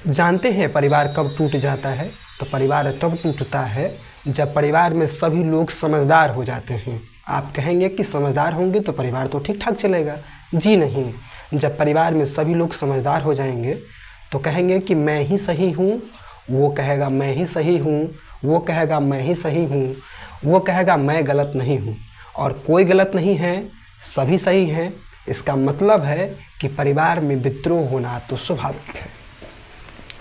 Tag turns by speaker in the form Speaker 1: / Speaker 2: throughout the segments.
Speaker 1: जानते हैं परिवार कब टूट जाता है? तो परिवार तब टूटता है जब परिवार में सभी लोग समझदार हो जाते हैं। आप कहेंगे कि समझदार होंगे तो परिवार तो ठीक ठाक चलेगा। जी नहीं, जब परिवार में सभी लोग समझदार हो जाएंगे तो कहेंगे कि मैं ही सही हूँ, वो कहेगा मैं ही सही हूँ, वो कहेगा मैं ही सही हूँ, वो कहेगा मैं गलत नहीं हूँ, और कोई गलत नहीं है, सभी सही हैं। इसका मतलब है कि परिवार में विद्रोह होना तो स्वाभाविक है।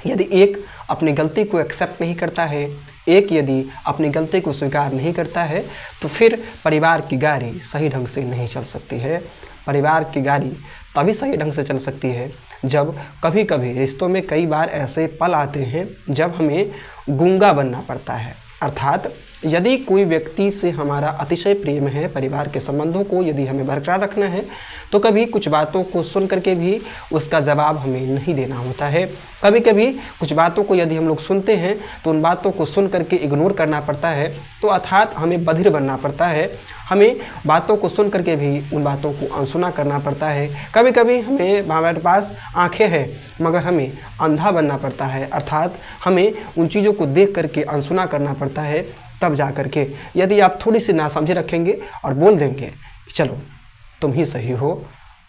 Speaker 1: यदि एक अपनी गलती को एक्सेप्ट नहीं करता है, एक यदि अपनी गलती को स्वीकार नहीं करता है, तो फिर परिवार की गाड़ी सही ढंग से नहीं चल सकती है। परिवार की गाड़ी तभी सही ढंग से चल सकती है जब कभी कभी रिश्तों में कई बार ऐसे पल आते हैं जब हमें गूंगा बनना पड़ता है। अर्थात यदि कोई व्यक्ति से हमारा अतिशय प्रेम है, परिवार के संबंधों को यदि हमें बरकरार रखना है, तो कभी कुछ बातों को सुन करके भी उसका जवाब हमें नहीं देना होता है। कभी कभी कुछ बातों को यदि हम लोग सुनते हैं तो उन बातों को सुन करके इग्नोर करना पड़ता है, तो अर्थात हमें बधिर बनना पड़ता है। हमें बातों को सुन करके भी उन बातों को अनसुना करना पड़ता है। कभी कभी हमारे पास आंखें हैं मगर हमें अंधा बनना पड़ता है, अर्थात हमें उन चीज़ों को देख करके अनसुना करना पड़ता है। तब जा करके यदि आप थोड़ी सी नासमझी रखेंगे और बोल देंगे चलो तुम ही सही हो,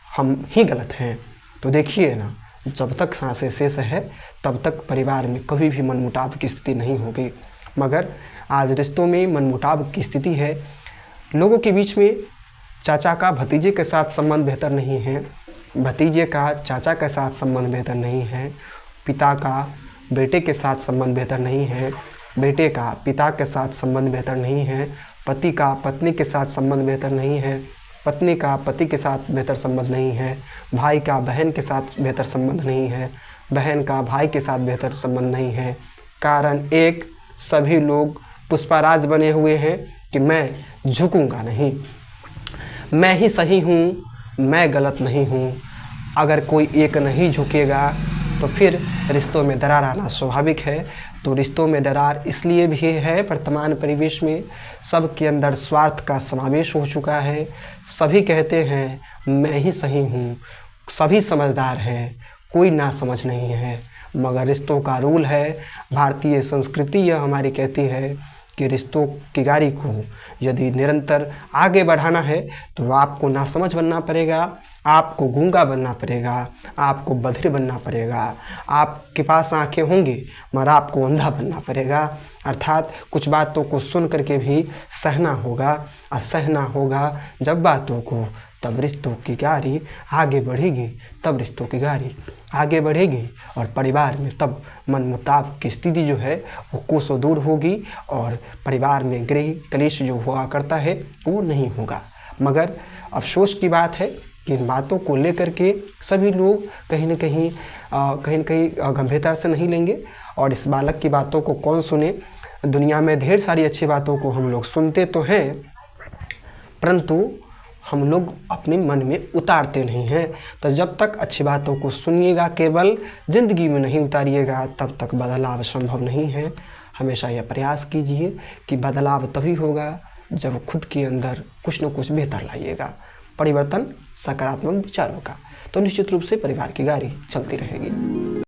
Speaker 1: हम ही गलत हैं, तो देखिए ना, जब तक सांसें शेष है तब तक परिवार में कभी भी मनमुटाव की स्थिति नहीं होगी। मगर आज रिश्तों में मनमुटाव की स्थिति है। लोगों के बीच में चाचा का भतीजे के साथ संबंध बेहतर नहीं है, भतीजे का चाचा के साथ संबंध बेहतर नहीं है, पिता का बेटे के साथ संबंध बेहतर नहीं है, बेटे का पिता के साथ संबंध बेहतर नहीं है, पति का पत्नी के साथ संबंध बेहतर नहीं है, पत्नी का पति के साथ बेहतर संबंध नहीं है, भाई का बहन के साथ बेहतर संबंध नहीं है, बहन का भाई के साथ बेहतर संबंध नहीं है। कारण एक, सभी लोग पुष्पाराज बने हुए हैं कि मैं झुकूंगा नहीं, मैं ही सही हूँ, मैं गलत नहीं हूँ। अगर कोई एक नहीं झुकेगा तो फिर रिश्तों में दरार आना स्वाभाविक है। तो रिश्तों में दरार इसलिए भी है, वर्तमान परिवेश में सबके अंदर स्वार्थ का समावेश हो चुका है। सभी कहते हैं मैं ही सही हूँ, सभी समझदार हैं, कोई ना समझ नहीं है। मगर रिश्तों का रूल है, भारतीय संस्कृति यह हमारी कहती है कि रिश्तों की गाड़ी को यदि निरंतर आगे बढ़ाना है तो आपको नासमझ बनना पड़ेगा, आपको गूंगा बनना पड़ेगा, आपको बधिर बनना पड़ेगा। आपके पास आंखें होंगी मगर आपको अंधा बनना पड़ेगा। अर्थात कुछ बातों को सुन करके भी सहना होगा, और सहना होगा जब बातों को, तब रिश्तों की गाड़ी आगे बढ़ेगी, तब रिश्तों की गाड़ी आगे बढ़ेगी और परिवार में तब मनमुटाव की स्थिति जो है वो कोसों दूर होगी और परिवार में गृह कलेश जो हुआ करता है वो नहीं होगा। मगर अफसोस की बात है कि इन बातों को लेकर के सभी लोग कहीं न कहीं गंभीरता से नहीं लेंगे। और इस बालक की बातों को कौन सुने? दुनिया में ढेर सारी अच्छी बातों को हम लोग सुनते तो हैं, परंतु हम लोग अपने मन में उतारते नहीं हैं। तो जब तक अच्छी बातों को सुनिएगा, केवल ज़िंदगी में नहीं उतारिएगा, तब तक बदलाव संभव नहीं है। हमेशा यह प्रयास कीजिए कि बदलाव तभी होगा जब खुद के अंदर कुछ न कुछ बेहतर लाइएगा, परिवर्तन सकारात्मक विचारों का, तो निश्चित रूप से परिवार की गाड़ी चलती रहेगी।